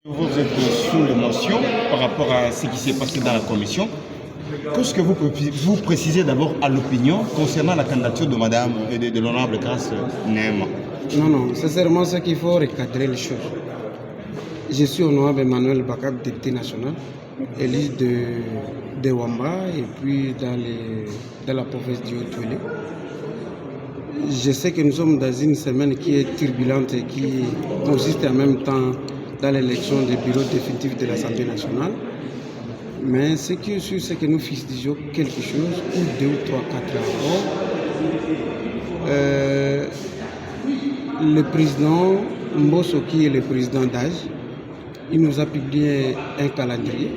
Vous êtes sous l'émotion par rapport à ce qui s'est passé dans la commission. Qu'est-ce que vous précisez d'abord à l'opinion concernant la candidature de Madame et de l'honorable Grace Nema? Non, sincèrement, c'est qu'il faut recadrer les choses. Je suis honorable Emmanuel Bakab, député national, élu de Wamba et puis dans la province du Haut-Touélé. Je sais que nous sommes dans une semaine qui est turbulente et qui consiste en même temps dans l'élection des bureaux définitifs de l'Assemblée nationale. Mais ce qui est sûr, c'est que nous fustigeons quelque chose, ou 2 ou 3, 4 ans avant. Le président Mbosso, qui est le président d'âge, il nous a publié un calendrier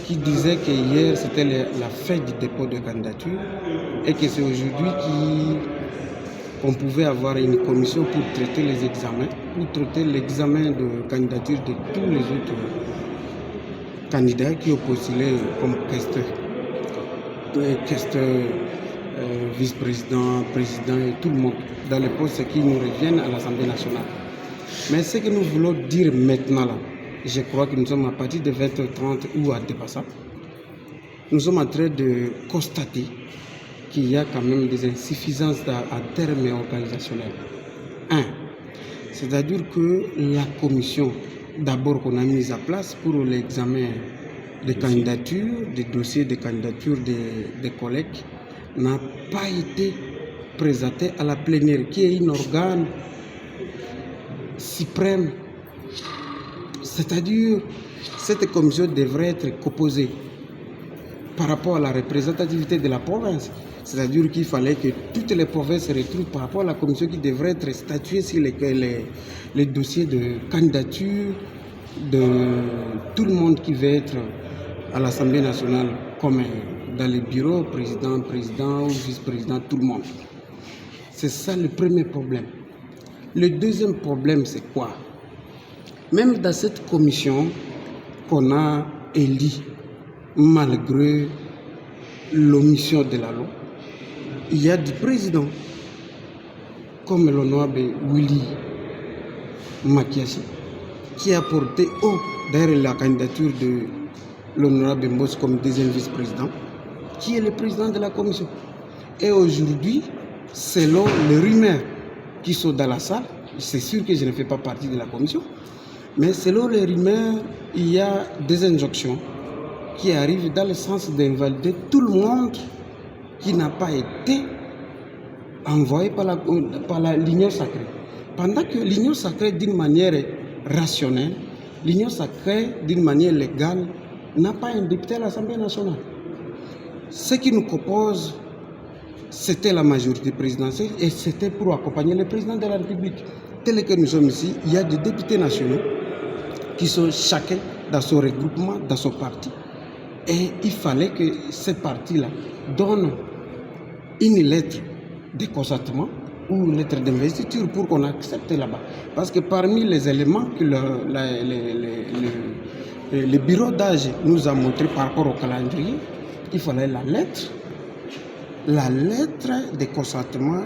qui disait que hier c'était la fin du dépôt de candidature et que c'est aujourd'hui qu'on pouvait avoir une commission pour traiter les examens, pour traiter l'examen de candidature de tous les autres candidats qui ont postulé comme questeur, vice-président, président et tout le monde dans les postes qui nous reviennent à l'Assemblée nationale. Mais ce que nous voulons dire maintenant là, je crois que nous sommes à partir de 20h30 ou à dépasser. Nous sommes en train de constater qu'il y a quand même des insuffisances à terme organisationnel. C'est-à-dire que la commission, d'abord qu'on a mise à place pour l'examen des candidatures, des dossiers de candidature des collègues, n'a pas été présentée à la plénière, qui est un organe suprême. C'est-à-dire, cette commission devrait être composée par rapport à la représentativité de la province. C'est-à-dire qu'il fallait que toutes les provinces se retrouvent par rapport à la commission qui devrait être statuée sur les dossiers de candidature de tout le monde qui veut être à l'Assemblée nationale, comme dans les bureaux, président ou vice-président, tout le monde. C'est ça le premier problème. Le deuxième problème, c'est quoi? Même dans cette commission qu'on a élue, malgré l'omission de la loi, il y a des présidents comme l'honorable Willy Makiachi qui a porté haut derrière la candidature de l'honorable Mbosso comme deuxième vice-président, qui est le président de la commission. Et aujourd'hui, selon les rumeurs qui sont dans la salle, c'est sûr que je ne fais pas partie de la commission, mais selon les rumeurs, il y a des injonctions qui arrivent dans le sens d'invalider tout le monde qui n'a pas été envoyé par l'Union sacrée. Pendant que l'Union sacrée, d'une manière rationnelle, l'Union sacrée, d'une manière légale, n'a pas un député à l'Assemblée nationale. Ce qui nous propose, c'était la majorité présidentielle et c'était pour accompagner le président de la République. Tel que nous sommes ici, il y a des députés nationaux qui sont chacun dans son regroupement, dans son parti. Et il fallait que ce parti-là donne une lettre de consentement ou une lettre d'investiture pour qu'on accepte là-bas. Parce que parmi les éléments que le bureau d'âge nous a montré par rapport au calendrier, il fallait la lettre de consentement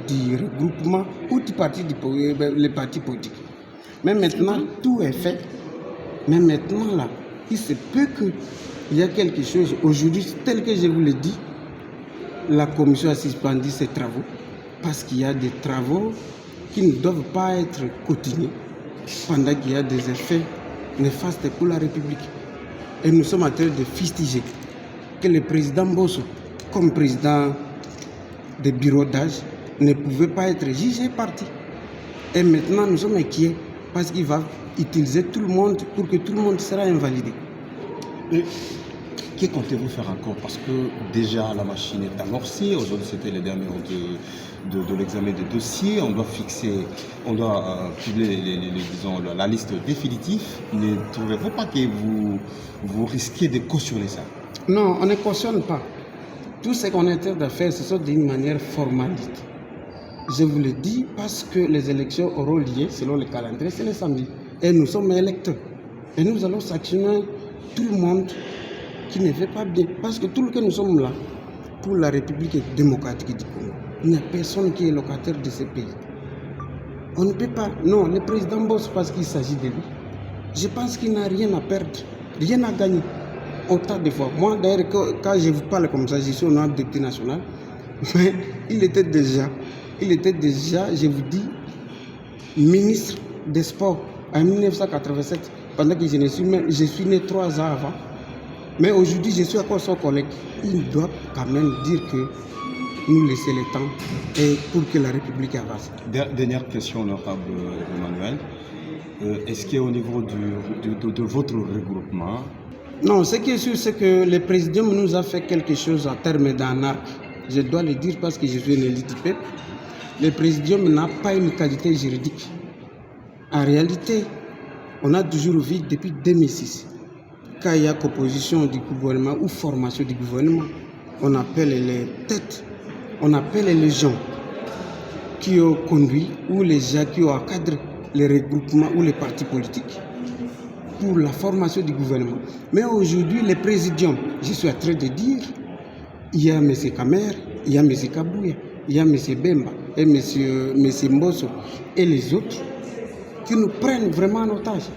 du regroupement ou du parti, les partis politiques. Mais maintenant, tout est fait. Mais maintenant, là, il se peut qu'il y a quelque chose. Aujourd'hui, tel que je vous l'ai dit, la commission a suspendu ses travaux parce qu'il y a des travaux qui ne doivent pas être continués pendant qu'il y a des effets néfastes pour la République. Et nous sommes en train de fustiger que le président Mbosso, comme président des bureaux d'âge, ne pouvait pas être jugé parti. Et maintenant, nous sommes inquiets parce qu'il va utiliser tout le monde pour que tout le monde sera invalidé. Et que comptez-vous faire encore? Parce que déjà la machine est amorcée. Aujourd'hui, c'était les derniers de l'examen des dossiers. On doit publier la liste définitive. Ne trouvez-vous pas que vous risquez de cautionner ça? Non, on ne cautionne pas. Tout ce qu'on est en train de faire, ce sont d'une manière formaliste. Je vous le dis parce que les élections auront lieu selon le calendrier, c'est le samedi. Et nous sommes électeurs. Et nous allons sanctionner tout le monde qui ne fait pas bien. Parce que tout le que nous sommes là pour la République démocratique du Congo. Il n'y a personne qui est locataire de ce pays. On ne peut pas. Non, le président bosse parce qu'il s'agit de lui. Je pense qu'il n'a rien à perdre, rien à gagner. Autant de fois. Moi, d'ailleurs, quand je vous parle comme ça, je suis au nom du député national. Mais il était déjà, je vous dis, ministre des Sports en 1987, pendant que je suis né 3 ans avant. Mais aujourd'hui, je suis encore son collègue. Il doit quand même dire que nous laisser le temps et pour que la République avance. Dernière question, honorable Emmanuel. Est-ce qu'au niveau de votre regroupement... Non, ce qui est sûr, c'est que le président nous a fait quelque chose à terme d'un arc. Je dois le dire parce que je suis un élite du peuple. Le président n'a pas une qualité juridique. En réalité, on a toujours vu depuis 2006, quand il y a composition du gouvernement ou formation du gouvernement, on appelle les têtes, on appelle les gens qui ont conduit ou les gens qui ont encadré les regroupements ou les partis politiques pour la formation du gouvernement. Mais aujourd'hui, les présidiums, je suis en train de dire, il y a M. Kamer, il y a M. Kabouya, il y a M. Bemba et M. Mbosso et les autres qui nous prennent vraiment en otage.